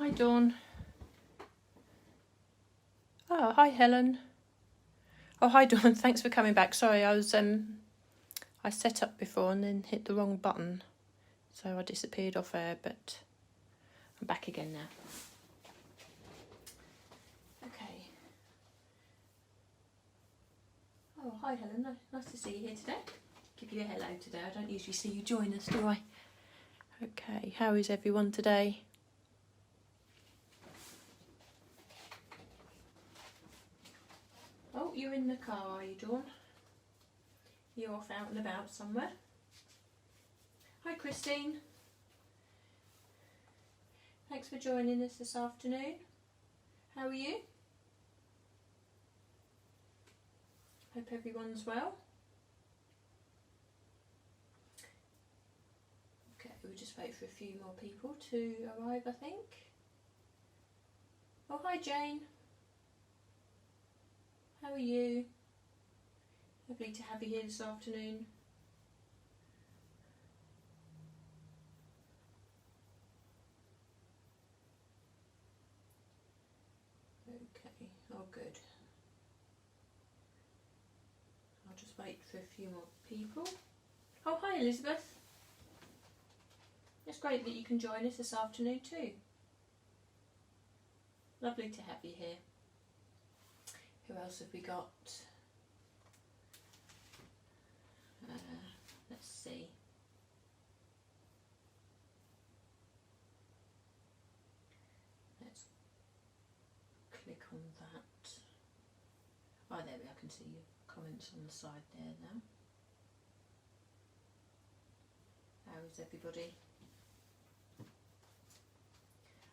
Hi Dawn. Oh, hi Helen. Oh, hi Dawn, thanks for coming back. Sorry, I set up before and then hit the wrong button. So I disappeared off air, but I'm back again now. Okay. Oh, hi Helen, nice to see you here today. Give you a hello today. I don't usually see you join us, do I? Okay, how is everyone today? Oh, you're in the car, are you, Dawn? You're off out and about somewhere. Hi, Christine. Thanks for joining us this afternoon. How are you? Hope everyone's well. Okay, we'll just wait for a few more people to arrive, I think. Oh, hi, Jane. How are you? Lovely to have you here this afternoon. Okay, oh good. I'll just wait for a few more people. Oh, hi Elizabeth. It's great that you can join us this afternoon too. Lovely to have you here. Who else have we got? Let's see. Let's click on that. Oh, there we are. I can see your comments on the side there now. How is everybody?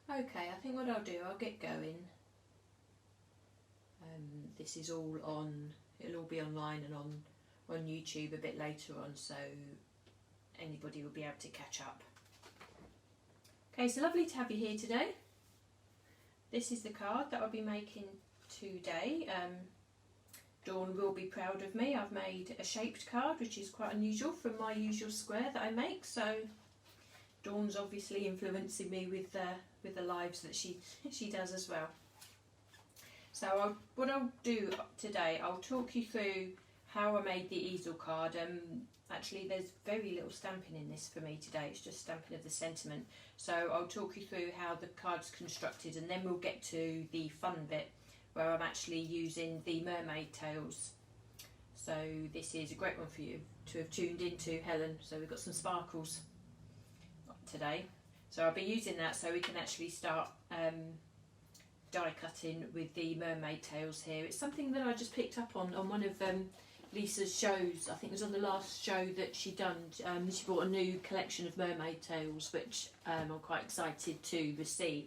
Okay, I think what I'll do, I'll get going. This is all on, it'll all be online and on YouTube a bit later on, so anybody will be able to catch up. Okay, so lovely to have you here today. This is the card that I'll be making today. Dawn will be proud of me. I've made a shaped card, which is quite unusual from my usual square that I make, so Dawn's obviously influencing me with the lives that she does as well. So what I'll do today, I'll talk you through how I made the easel card. Actually, there's very little stamping in this for me today. It's just stamping of the sentiment. So I'll talk you through how the card's constructed, and then we'll get to the fun bit where I'm actually using the mermaid tails. So this is a great one for you to have tuned into, Helen. So we've got some sparkles today. So I'll be using that so we can actually start die cutting with the mermaid tails here. It's something that I just picked up on one of Lisa's shows. I think it was on the last show that she done. She bought a new collection of mermaid tails, which I'm quite excited to receive.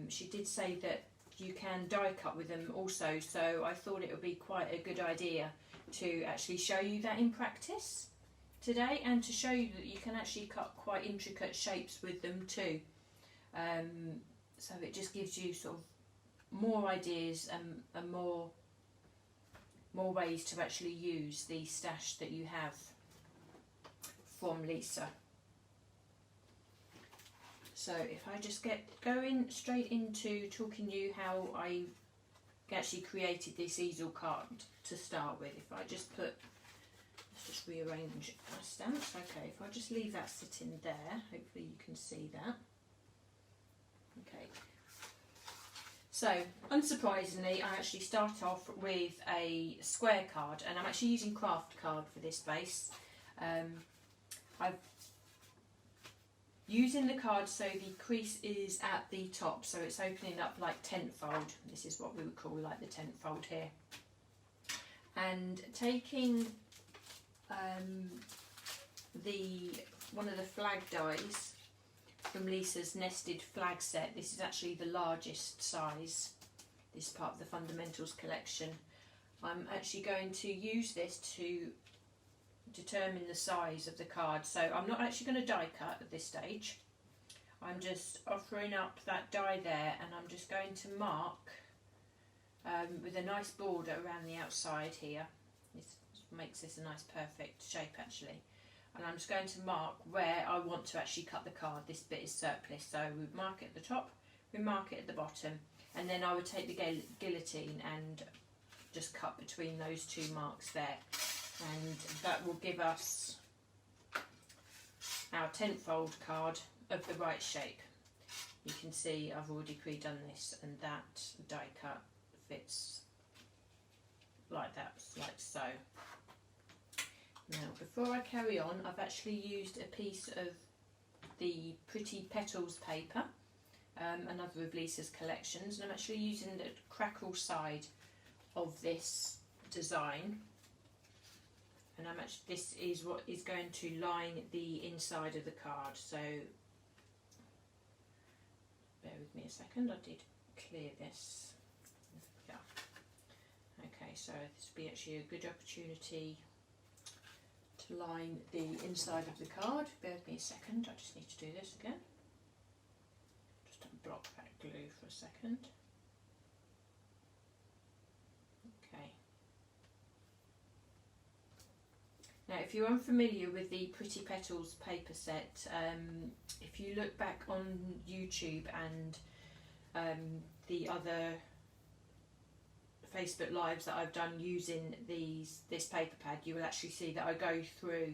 She did say that you can die cut with them also, so I thought it would be quite a good idea to actually show you that in practice today, and to show you that you can actually cut quite intricate shapes with them too. So it just gives you sort of more ideas and more ways to actually use the stash that you have from Lisa. So if I just get going straight into talking you how I actually created this easel card to start with. If I just put, let's just rearrange my stamps. Okay, if I just leave that sitting there, hopefully you can see that. Okay, so unsurprisingly I actually start off with a square card, and I'm actually using craft card for this base. I've using the card so the crease is at the top, so it's opening up like tenfold. This is what we would call like the tenfold here. And taking one of the flag dies from Lisa's nested flag set. This is actually the largest size, this part of the Fundamentals collection. I'm actually going to use this to determine the size of the card. So I'm not actually going to die cut at this stage. I'm just offering up that die there, and I'm just going to mark with a nice border around the outside here. This makes this a nice perfect shape actually. and I'm just going to mark where I want to actually cut the card. This bit is surplus, so we mark it at the top, we mark it at the bottom, and then I would take the guillotine and just cut between those two marks there, and that will give us our 10-fold card of the right shape. You can see I've already pre-done this, and that die cut fits like that, like so. Now before I carry on, I've actually used a piece of the Pretty Petals paper, another of Lisa's collections, and I'm actually using the crackle side of this design, and this is what is going to line the inside of the card. So bear with me a second, I did clear this. Yeah. Okay, so this will be actually a good opportunity to line the inside of the card. Bear with me a second, I just need to do this again. Just unblock that glue for a second. Okay. Now if you're unfamiliar with the Pretty Petals paper set, if you look back on YouTube and the other Facebook lives that I've done using this paper pad, you will actually see that I go through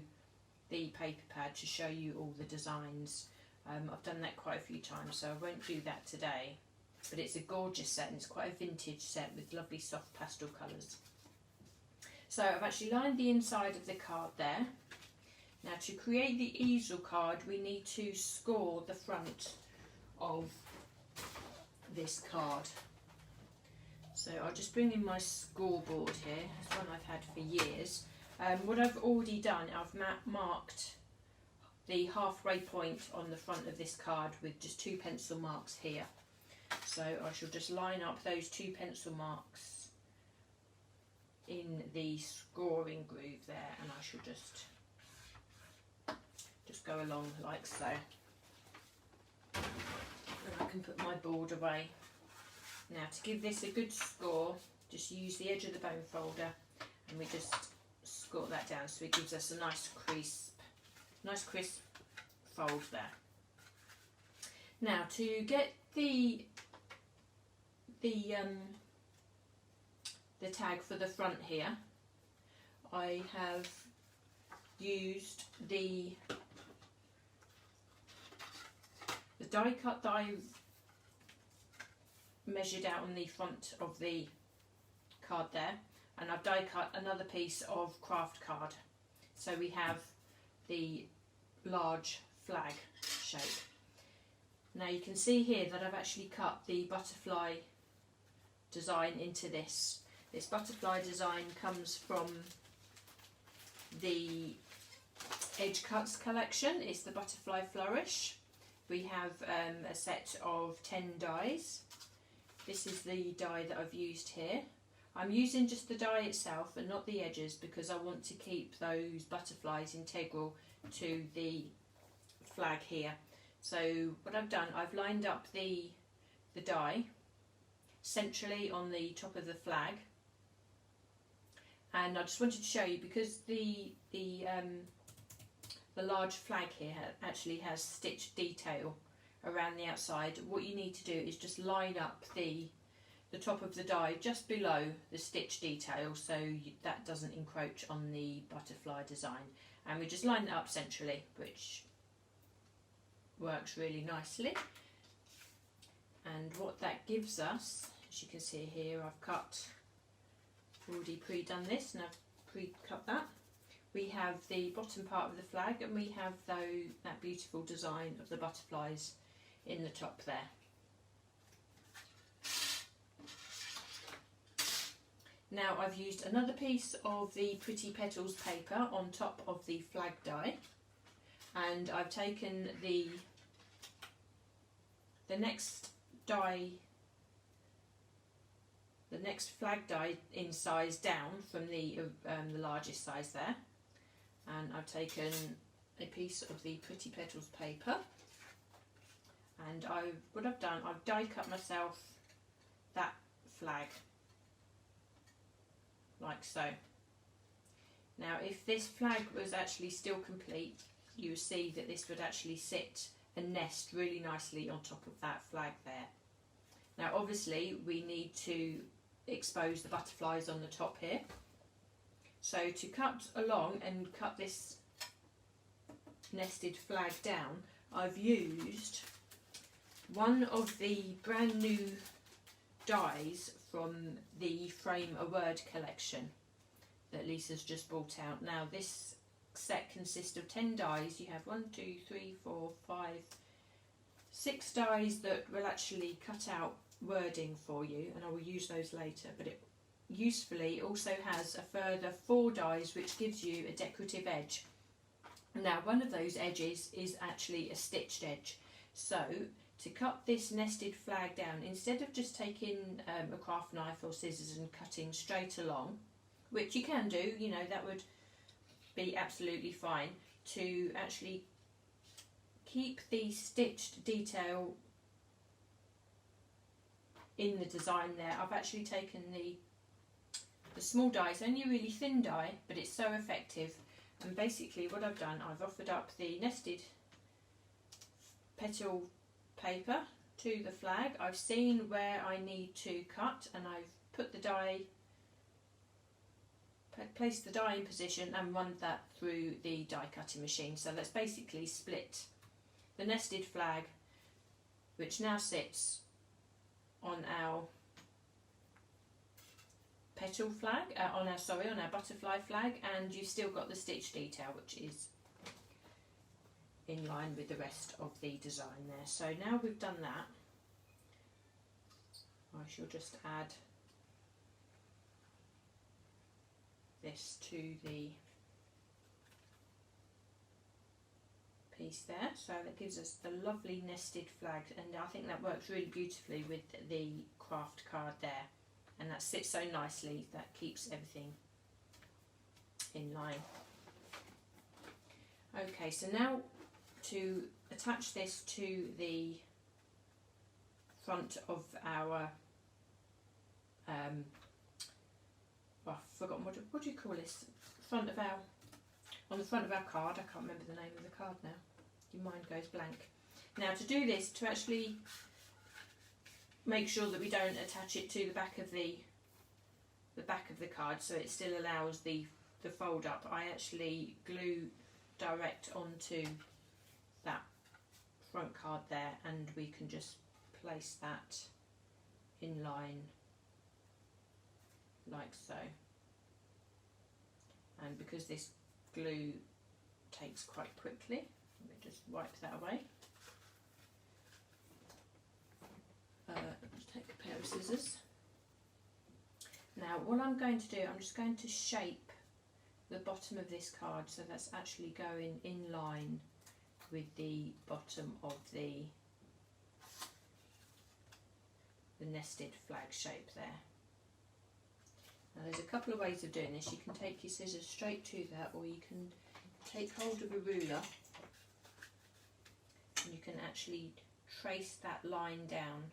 the paper pad to show you all the designs. I've done that quite a few times, so I won't do that today, but it's a gorgeous set and it's quite a vintage set with lovely soft pastel colours. So I've actually lined the inside of the card there. Now to create the easel card, we need to score the front of this card. So I'll just bring in my scoreboard here. It's one I've had for years. What I've already done, I've marked the halfway point on the front of this card with just 2 pencil marks here. So I shall just line up those 2 pencil marks in the scoring groove there, and I shall just go along like so. And I can put my board away. Now to give this a good score, just use the edge of the bone folder and we just score that down so it gives us a nice crisp fold there. Now to get the tag for the front here, I have used the die cut that I measured out on the front of the card there, and I've die cut another piece of craft card, so we have the large flag shape. Now you can see here that I've actually cut the butterfly design into this. This butterfly design comes from the Edge Cuts collection. It's the Butterfly Flourish. We have a set of 10 dies. This is the die that I've used here. I'm using just the die itself and not the edges because I want to keep those butterflies integral to the flag here. So what I've done, I've lined up the die centrally on the top of the flag, and I just wanted to show you because the large flag here actually has stitched detail around the outside. What you need to do is just line up the top of the die just below the stitch detail so that doesn't encroach on the butterfly design, and we just line it up centrally, which works really nicely. And what that gives us, as you can see here, I've already pre-done this and I've pre-cut that. We have the bottom part of the flag and we have that beautiful design of the butterflies in the top there. Now I've used another piece of the Pretty Petals paper on top of the flag die, and I've taken the next flag die in size down from the largest size there, and I've taken a piece of the Pretty Petals paper, and what I've done, I've die cut myself that flag like so. Now if this flag was actually still complete, you would see that this would actually sit and nest really nicely on top of that flag there. Now obviously we need to expose the butterflies on the top here. So to cut along and cut this nested flag down, I've used one of the brand new dies from the Frame a Word collection that Lisa's just brought out. Now this set consists of 10 dies. You have 1, 2, 3, 4, 5, 6 dies that will actually cut out wording for you, and I will use those later, but it usefully also has a further 4 dies which gives you a decorative edge. Now one of those edges is actually a stitched edge, so to cut this nested flag down, instead of just taking a craft knife or scissors and cutting straight along, which you can do, you know, that would be absolutely fine, to actually keep the stitched detail in the design there, I've actually taken the small die. It's only a really thin die, but it's so effective. And basically what I've done, I've offered up the nested petal paper to the flag. I've seen where I need to cut, and I've put the die, placed the die in position and run that through the die cutting machine. So that's basically split the nested flag, which now sits on our petal flag, on our butterfly flag, and you've still got the stitch detail which is in line with the rest of the design there. So now we've done that, I shall just add this to the piece there, so that gives us the lovely nested flag, and I think that works really beautifully with the craft card there, and that sits so nicely, that keeps everything in line. Okay, so now to attach this to the front of our I've forgotten what do you call this, on the front of our card, I can't remember the name of the card now, your mind goes blank. Now to do this, to actually make sure that we don't attach it to the back of the card, so it still allows the fold up, I actually glue direct onto that front card there, and we can just place that in line like so. And because this glue takes quite quickly, let me just wipe that away. Just take a pair of scissors. Now what I'm going to do, I'm just going to shape the bottom of this card so that's actually going in line with the bottom of the nested flag shape there. Now there's a couple of ways of doing this. You can take your scissors straight to that, or you can take hold of a ruler and you can actually trace that line down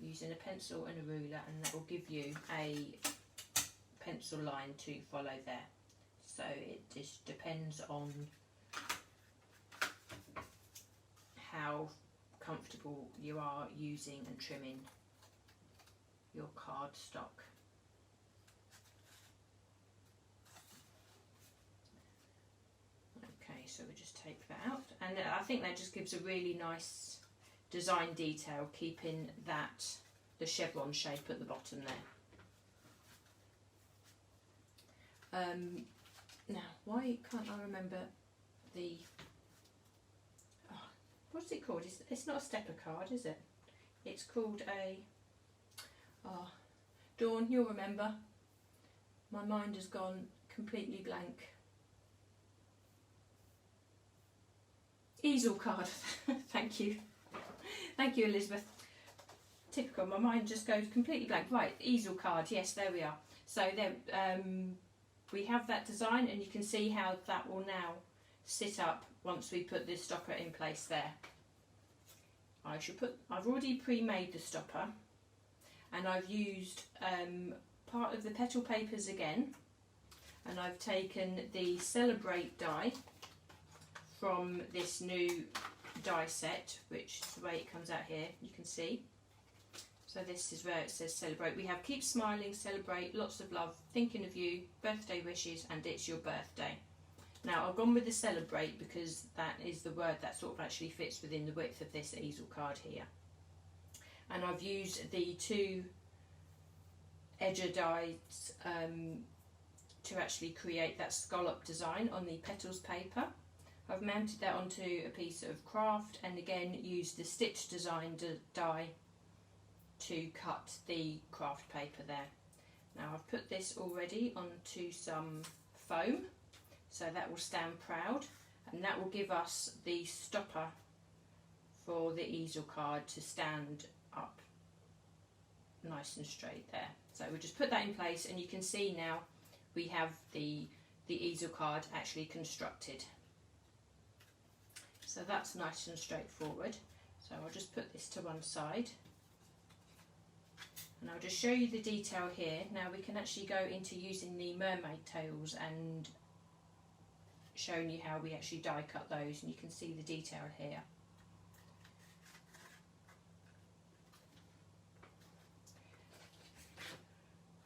using a pencil and a ruler, and that will give you a pencil line to follow there. So it just depends on how comfortable you are using and trimming your card stock. Okay, so we just take that out, and I think that just gives a really nice design detail, keeping the chevron shape at the bottom there. Now, why can't I remember the, what's it called? It's not a stepper card, is it? It's called a, Dawn, you'll remember. My mind has gone completely blank. Easel card. Thank you. Thank you, Elizabeth. Typical, my mind just goes completely blank. Right, easel card, yes, there we are. So there, we have that design, and you can see how that will now sit up once we put this stopper in place there. I've already pre-made the stopper, and I've used part of the petal papers again, and I've taken the Celebrate die from this new die set, which is the way it comes out here, you can see. So this is where it says Celebrate. We have Keep Smiling, Celebrate, Lots of Love, Thinking of You, Birthday Wishes, and It's Your Birthday. Now I've gone with the Celebrate because that is the word that sort of actually fits within the width of this easel card here. And I've used the two edger dies to actually create that scallop design on the petals paper. I've mounted that onto a piece of craft and again used the stitch design die to cut the craft paper there. Now I've put this already onto some foam, so that will stand proud, and that will give us the stopper for the easel card to stand up nice and straight there. So we'll just put that in place, and you can see now we have the easel card actually constructed. So that's nice and straightforward. So I'll just put this to one side. And I'll just show you the detail here. Now we can actually go into using the mermaid tails and showing you how we actually die cut those, and you can see the detail here.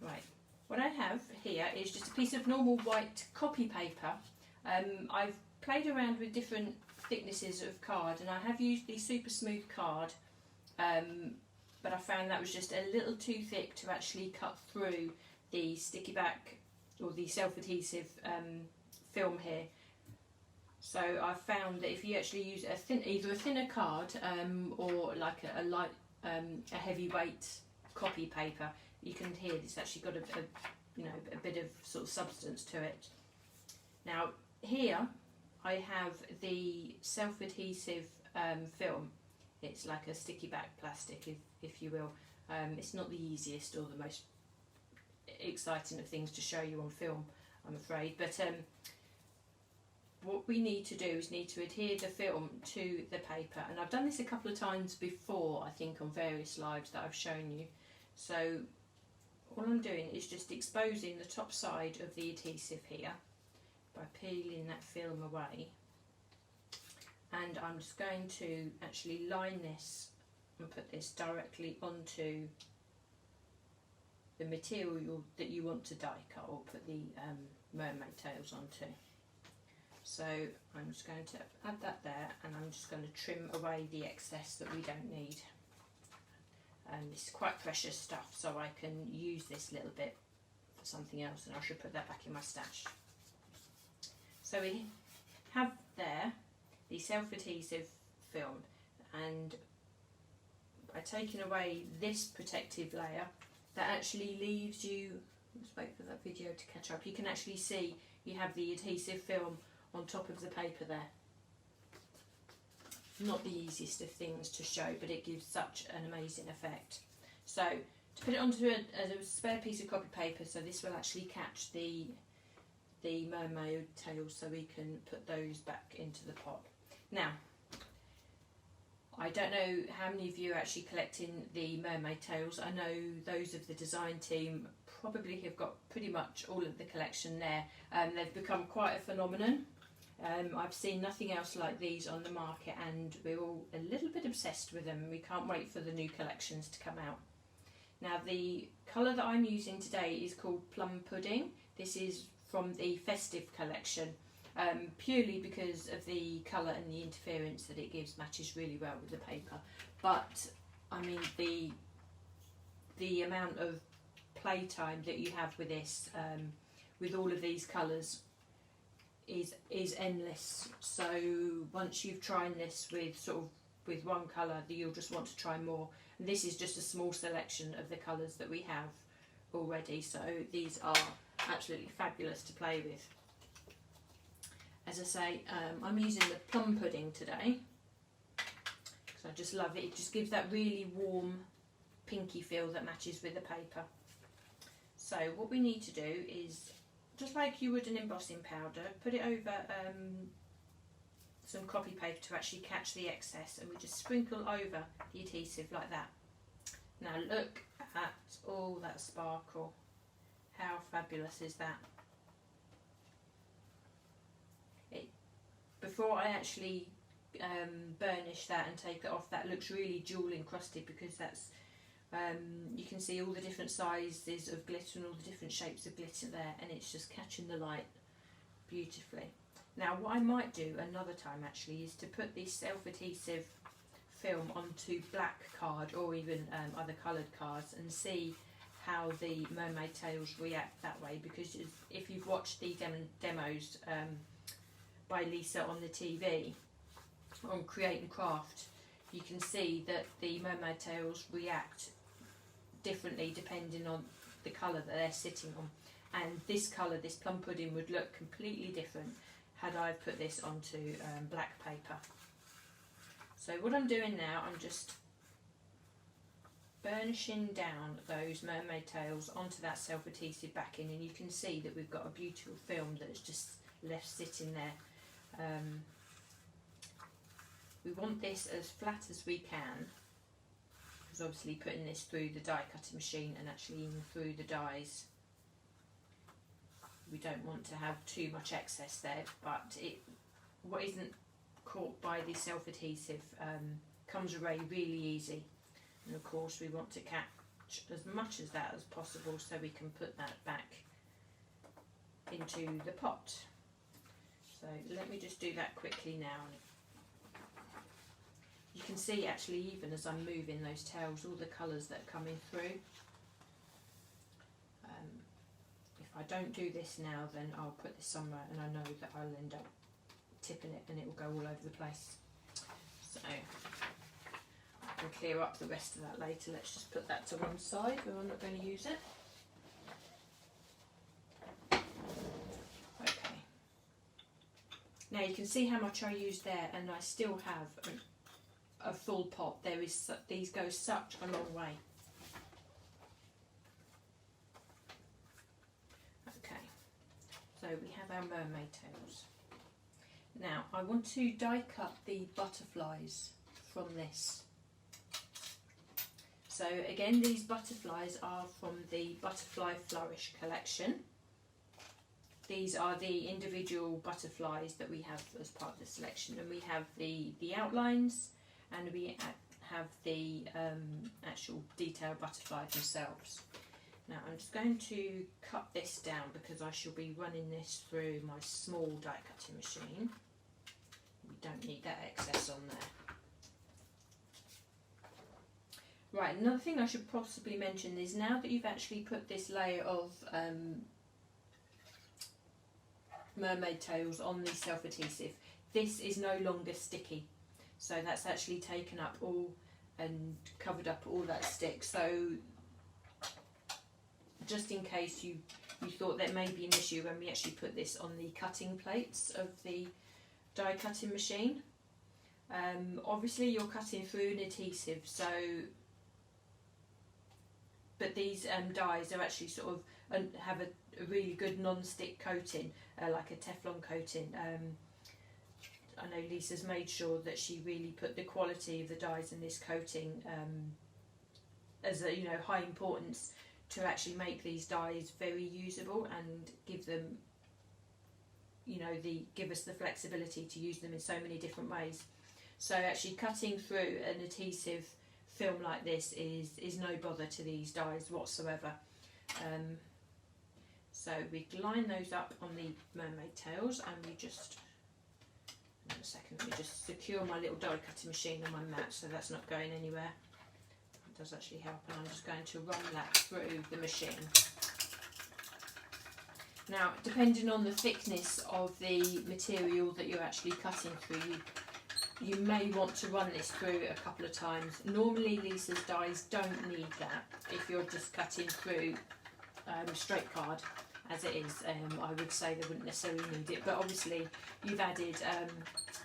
Right, what I have here is just a piece of normal white copy paper. I've played around with different thicknesses of card, and I have used the super smooth card, but I found that was just a little too thick to actually cut through the sticky back or the self-adhesive film here. So I found that if you actually use either a thinner card or like a light, a heavyweight copy paper, you can hear it's actually got a bit of sort of substance to it. Now here I have the self-adhesive film. It's like a sticky back plastic, if you will. It's not the easiest or the most exciting of things to show you on film, I'm afraid, but what we need to do is need to adhere the film to the paper, and I've done this a couple of times before, I think, on various lives that I've shown you. So all I'm doing is just exposing the top side of the adhesive here by peeling that film away, and I'm just going to actually line this and put this directly onto the material that you want to die cut or put the mermaid tails onto. So I'm just going to add that there, and I'm just going to trim away the excess that we don't need. This is quite precious stuff, so I can use this little bit for something else, and I should put that back in my stash. So we have there the self-adhesive film, and by taking away this protective layer, that actually leaves you, let's wait for that video to catch up, you can actually see you have the adhesive film on top of the paper there. Not the easiest of things to show, but it gives such an amazing effect. So to put it onto a spare piece of copy paper, so this will actually catch the mermaid tails, so we can put those back into the pot. Now, I don't know how many of you are actually collecting the mermaid tails. I know those of the design team probably have got pretty much all of the collection there. They've become quite a phenomenon. I've seen nothing else like these on the market, and we're all a little bit obsessed with them. We can't wait for the new collections to come out. Now the colour that I'm using today is called Plum Pudding. This is from the Festive collection, purely because of the colour and the interference that it gives matches really well with the paper. But I mean the amount of playtime that you have with this, with all of these colours, is endless. So once you've tried this with one colour, you'll just want to try more. And this is just a small selection of the colours that we have already, so these are absolutely fabulous to play with. As I say, I'm using the Plum Pudding today because I just love it. It just gives that really warm pinky feel that matches with the paper. So what we need to do is, just like you would an embossing powder, put it over some copy paper to actually catch the excess, and we just sprinkle over the adhesive like that. Now look at all that sparkle. How fabulous is that? Before I actually burnish that and take it off, that looks really jewel encrusted, because that's you can see all the different sizes of glitter and all the different shapes of glitter there, and it's just catching the light beautifully. Now what I might do another time actually is to put this self-adhesive film onto black card, or even other coloured cards, and see how the mermaid tails react that way, because if you've watched the demos by Lisa on the TV on Create and Craft, you can see that the mermaid tails react differently depending on the colour that they're sitting on, and this colour, this plum pudding, would look completely different had I put this onto black paper. So what I'm doing now, I'm just burnishing down those mermaid tails onto that self-adhesive backing, and you can see that we've got a beautiful film that's just left sitting there. We want this as flat as we can, because obviously putting this through the die cutting machine and actually even through the dies, we don't want to have too much excess there, but what isn't caught by the self-adhesive comes away really easy, and of course we want to catch as much of that as possible so we can put that back into the pot. So let me just do that quickly now. You can see actually, even as I'm moving those tails, all the colours that are coming through. If I don't do this now, then I'll put this somewhere and I know that I'll end up tipping it and it will go all over the place. So I can clear up the rest of that later. Let's just put that to one side where I'm not going to use it. Okay. Now you can see how much I used there, and I still have a full pot. These go such a long way. Okay, so we have our mermaid tails. Now I want to die cut the butterflies from this. So again, these butterflies are from the Butterfly Flourish collection. These are the individual butterflies that we have as part of the selection, and we have the outlines, and we have the actual detailed butterfly themselves. Now I'm just going to cut this down because I shall be running this through my small die cutting machine. We don't need that excess on there. Right, another thing I should possibly mention is, now that you've actually put this layer of mermaid tails on the self-adhesive, this is no longer sticky. So that's actually taken up all and covered up all that stick. So just in case you thought there may be an issue when we actually put this on the cutting plates of the die cutting machine, obviously you're cutting through an adhesive, so but these dies are actually sort of have a really good non-stick coating, like a Teflon coating. I know Lisa's made sure that she really put the quality of the dies in this coating as a high importance to actually make these dies very usable and give them give us the flexibility to use them in so many different ways. So actually cutting through an adhesive film like this is no bother to these dies whatsoever. So we line those up on the mermaid tails, and we just, in a second, let me just secure my little die cutting machine on my mat so that's not going anywhere. It does actually help, and I'm just going to run that through the machine. Now, depending on the thickness of the material that you're actually cutting through, you may want to run this through a couple of times. Normally Lisa's dies don't need that if you're just cutting through straight card as it is. I would say they wouldn't necessarily need it, but obviously you've added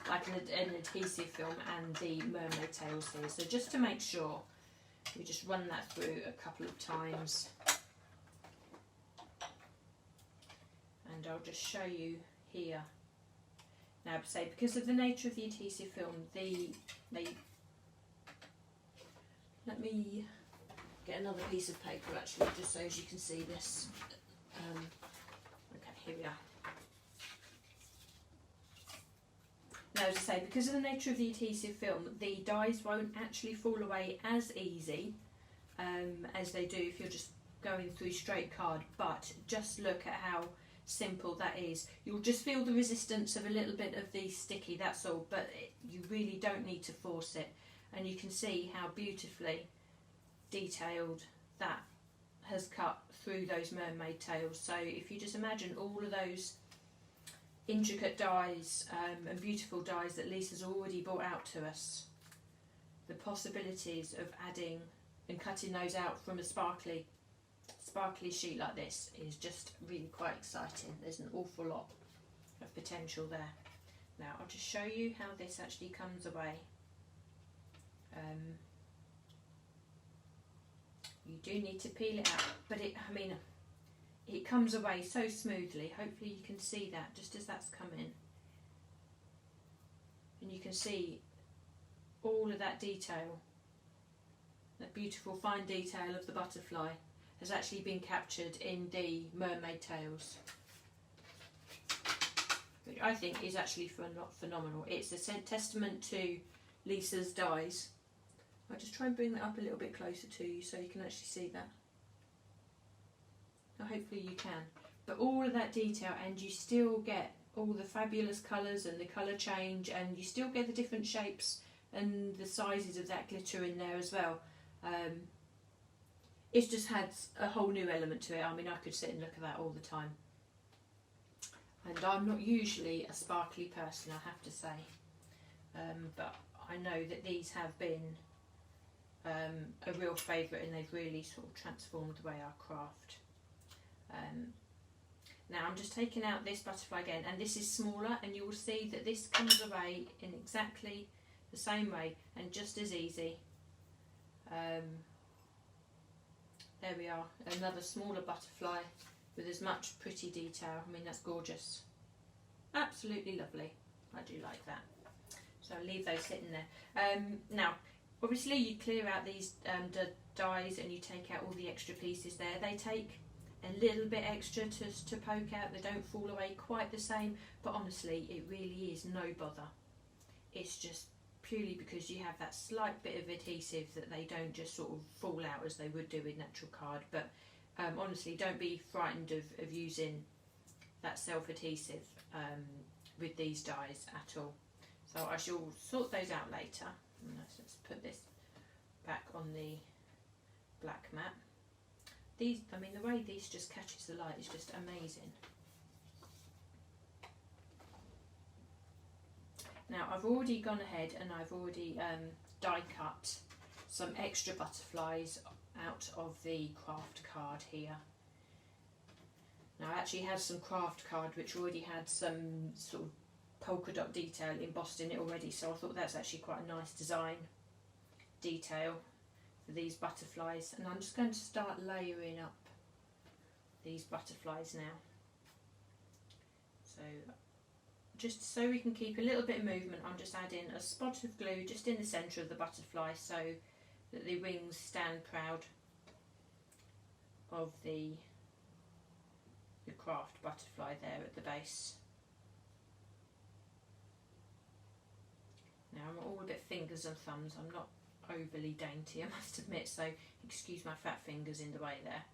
like an adhesive film and the mermaid tails here, so just to make sure we just run that through a couple of times. And I'll just show you here. Now, say because of the nature of the adhesive film, let me get another piece of paper actually, just so as you can see this. Okay, here we are. Now, as I say, because of the nature of the adhesive film, the dies won't actually fall away as easy as they do if you're just going through straight card, but just look at how simple that is. You'll just feel the resistance of a little bit of the sticky, that's all, but you really don't need to force it. And you can see how beautifully detailed that has cut through those mermaid tails. So if you just imagine all of those intricate dies and beautiful dies that Lisa's already brought out to us, the possibilities of adding and cutting those out from a sparkly sheet like this is just really quite exciting. There's an awful lot of potential there. Now I'll just show you how this actually comes away. You do need to peel it out, but it comes away so smoothly. Hopefully you can see that just as that's come in, and you can see all of that detail, that beautiful fine detail of the butterfly has actually been captured in the mermaid tails, which I think is actually phenomenal. It's a testament to Lisa's dies. I'll just try and bring that up a little bit closer to you so you can actually see that. Now hopefully you can. But all of that detail, and you still get all the fabulous colours and the colour change, and you still get the different shapes and the sizes of that glitter in there as well. It just has a whole new element to it. I mean, I could sit and look at that all the time. And I'm not usually a sparkly person, I have to say. But I know that these have been a real favourite, and they've really sort of transformed the way I craft. Now I'm just taking out this butterfly again, and this is smaller, and you will see that this comes away in exactly the same way and just as easy. There we are, another smaller butterfly with as much pretty detail. I mean, that's gorgeous, absolutely lovely. I do like that. So I'll leave those sitting there. Now obviously you clear out these dies and you take out all the extra pieces there. They take a little bit extra to poke out. They don't fall away quite the same, but honestly it really is no bother. It's just purely because you have that slight bit of adhesive that they don't just sort of fall out as they would do with natural card. But honestly, don't be frightened of using that self-adhesive with these dies at all. So I shall sort those out later. Let's put this back on the black mat. These, I mean, the way these just catches the light is just amazing. Now I've already gone ahead and I've already die cut some extra butterflies out of the craft card here. Now I actually had some craft card which already had some sort of polka dot detail embossed in it already, so I thought that's actually quite a nice design detail for these butterflies. And I'm just going to start layering up these butterflies now. So just so we can keep a little bit of movement, I'm just adding a spot of glue just in the centre of the butterfly so that the wings stand proud of the craft butterfly there at the base. Now I'm all a bit fingers and thumbs, I'm not overly dainty, I must admit, so excuse my fat fingers in the way there.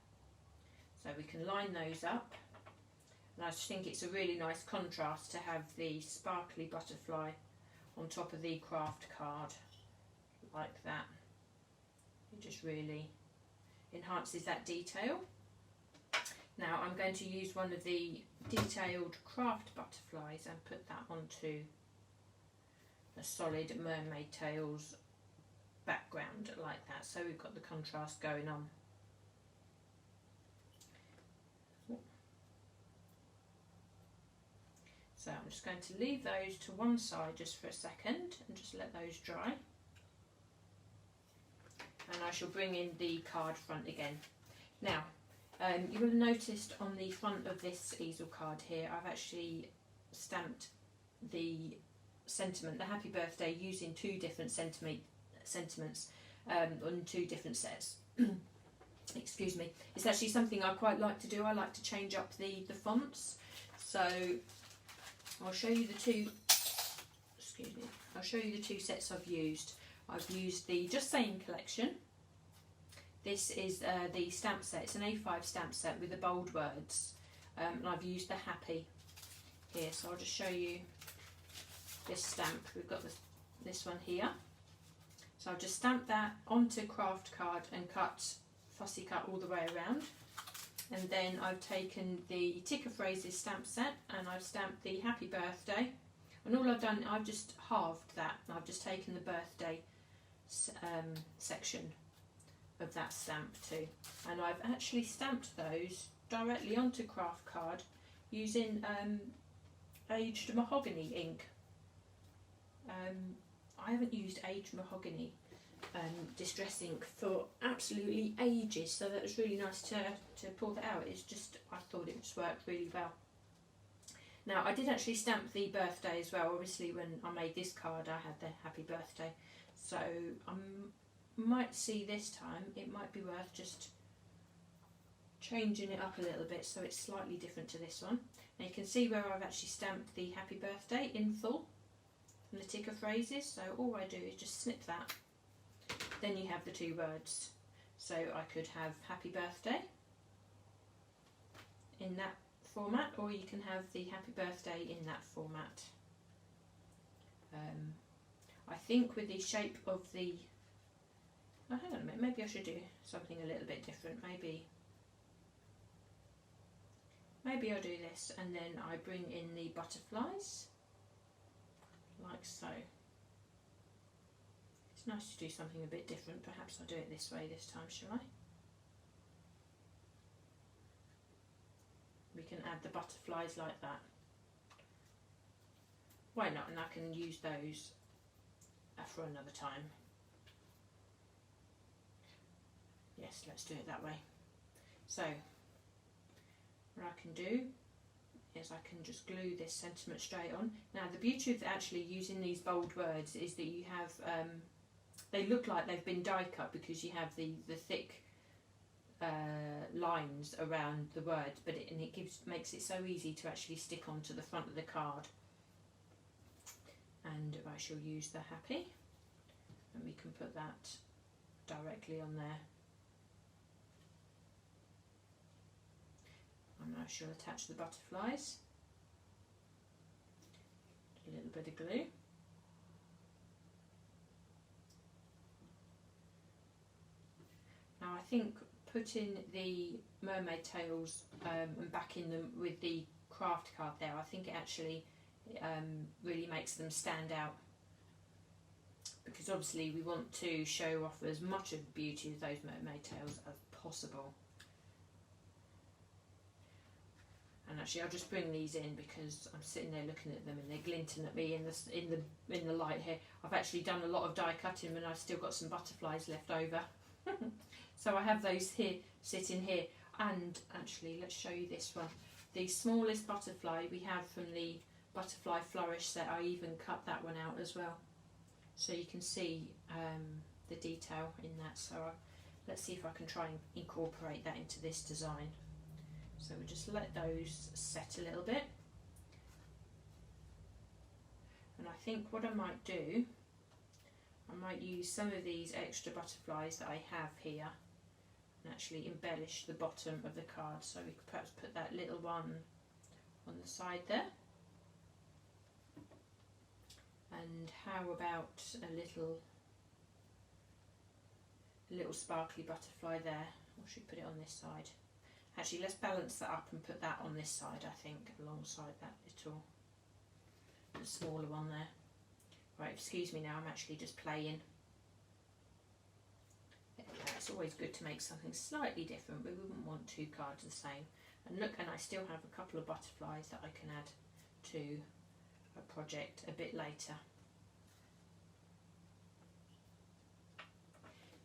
So we can line those up. And I just think it's a really nice contrast to have the sparkly butterfly on top of the craft card like that. It just really enhances that detail. Now I'm going to use one of the detailed craft butterflies and put that onto a solid mermaid tails background like that, so we've got the contrast going on. So I'm just going to leave those to one side just for a second and just let those dry. And I shall bring in the card front again. Now, you will have noticed on the front of this easel card here, I've actually stamped the sentiment, the happy birthday, using two different sentiments on two different sets. excuse me, it's actually something I quite like to do. I like to change up the fonts. So I'll show you the two, excuse me, I'll show you the two sets I've used. I've used the Just Saying collection. This is the stamp set. It's an A5 stamp set with the bold words. And I've used the Happy here. So I'll just show you this stamp. We've got this one here. So I've just stamped that onto craft card and fussy cut all the way around. And then I've taken the Ticker Phrases stamp set and I've stamped the Happy Birthday. And all I've done, I've just halved that. And I've just taken the birthday section of that stamp too. And I've actually stamped those directly onto craft card using aged mahogany ink. I haven't used aged mahogany distress ink for absolutely ages, so that was really nice to pull that out. It's just, I thought it just worked really well. Now I did actually stamp the birthday as well. Obviously when I made this card I had the Happy Birthday, so I might see this time it might be worth just changing it up a little bit so it's slightly different to this one. Now you can see where I've actually stamped the Happy Birthday in full from the Ticker Phrases, so all I do is just snip that. Then you have the two words. So I could have Happy Birthday in that format, or you can have the Happy Birthday in that format. I think with the shape of the, oh hang on a minute, maybe I should do something a little bit different. Maybe I'll do this and then I bring in the butterflies like so. It's nice to do something a bit different. Perhaps I'll do it this way this time, shall I? We can add the butterflies like that. Why not? And I can use those for another time. Yes, let's do it that way. So what I can do is I can just glue this sentiment straight on. Now the beauty of actually using these bold words is that you have, they look like they've been die cut because you have the thick lines around the word, but it makes it so easy to actually stick onto the front of the card. And I shall use the Happy, and we can put that directly on there. And I shall attach the butterflies. A little bit of glue. Now I think putting the mermaid tails and backing them with the craft card there, I think it actually really makes them stand out, because obviously we want to show off as much of the beauty of those mermaid tails as possible. And actually I'll just bring these in because I'm sitting there looking at them and they're glinting at me in the light here. I've actually done a lot of die cutting and I've still got some butterflies left over. So I have those here, sitting here. And actually let's show you this one. The smallest butterfly we have from the Butterfly Flourish set, I even cut that one out as well. So you can see the detail in that. So let's see if I can try and incorporate that into this design. So we'll just let those set a little bit. And I think what I might do, I might use some of these extra butterflies that I have here and actually embellish the bottom of the card. So we could perhaps put that little one on the side there. And how about a little sparkly butterfly there? Or should we put it on this side? Actually, let's balance that up and put that on this side, I think, alongside that little, the smaller one there. Right, excuse me now, I'm actually just playing. It's always good to make something slightly different. We wouldn't want two cards the same. And look, and I still have a couple of butterflies that I can add to a project a bit later.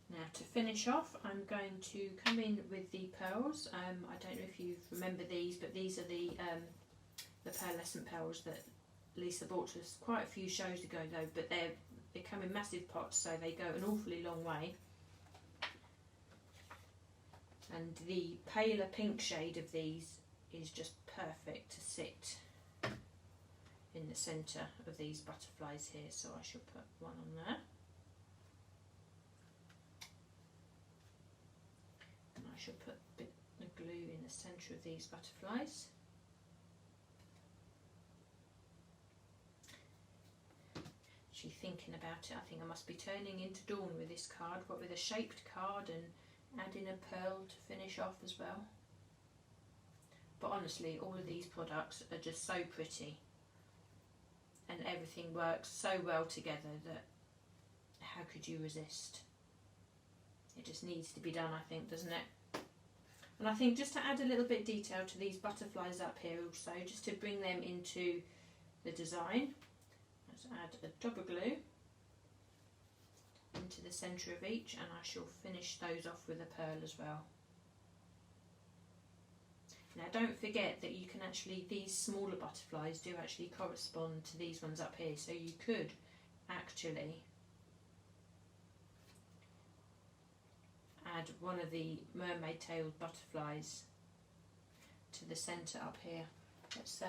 Now to finish off, I'm going to come in with the pearls. I don't know if you remember these, but these are the Pearlescent Pearls that Lisa bought us quite a few shows ago though, but they come in massive pots, so they go an awfully long way. and the paler pink shade of these is just perfect to sit in the centre of these butterflies here, so I shall put one on there. And I shall put a bit of glue in the centre of these butterflies. Actually thinking about it, I think I must be turning into Dawn with this card, but with a shaped card and adding a pearl to finish off as well. But honestly, all of these products are just so pretty and everything works so well together that how could you resist? It just needs to be done, I think, doesn't it? And I think just to add a little bit of detail to these butterflies up here also, just to bring them into the design, let's add a double glue into the centre of each, and I shall finish those off with a pearl as well. Now don't forget that you can actually, these smaller butterflies do actually correspond to these ones up here, so you could actually add one of the mermaid tailed butterflies to the centre up here. Let's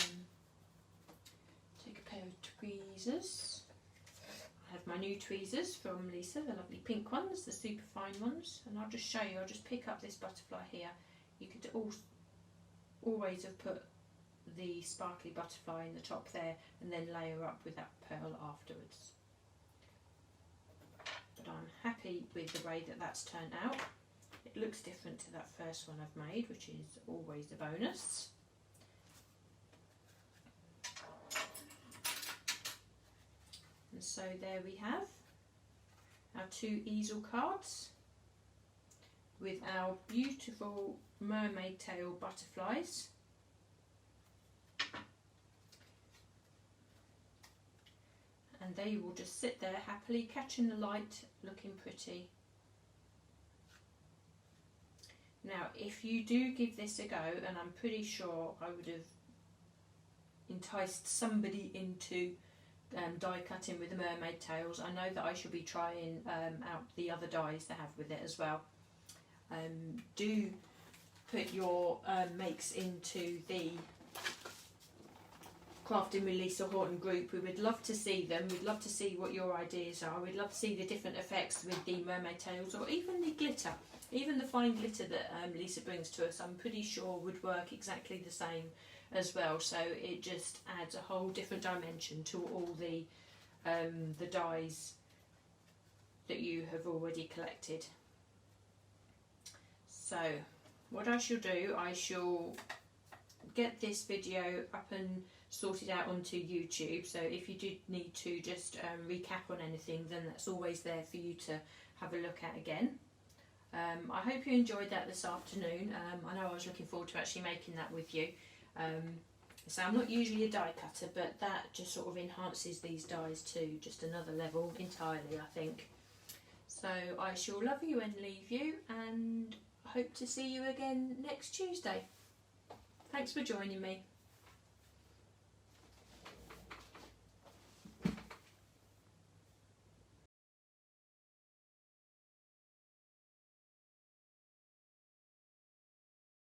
take a pair of tweezers. I have my new tweezers from Lisa, the lovely pink ones, the super fine ones, and I'll just show you. I'll just pick up this butterfly here. You could always have put the sparkly butterfly in the top there and then layer up with that pearl afterwards. But I'm happy with the way that that's turned out. It looks different to that first one I've made, which is always a bonus. And so there we have our 2 easel cards with our beautiful mermaid tail butterflies. And they will just sit there happily catching the light, looking pretty. Now if you do give this a go, and I'm pretty sure I would have enticed somebody into die cutting with the mermaid tails, I know that I shall be trying out the other dies they have with it as well. Do put your makes into the Crafting with Lisa HORTON group. We would love to see them. We'd love to see what your ideas are. We'd love to see the different effects with the mermaid tails, or even the glitter. Even the fine glitter that Lisa brings to us, I'm pretty sure would work exactly the same as well. So it just adds a whole different dimension to all the dies that you have already collected. So what I shall do, I shall get this video up and sorted out onto YouTube, so if you do need to just recap on anything, then that's always there for you to have a look at again. I hope you enjoyed that this afternoon. I know I was looking forward to actually making that with you. So I'm not usually a die cutter, but that just sort of enhances these dies to just another level entirely, I think. So I shall love you and leave you, and hope to see you again next Tuesday. Thanks for joining me.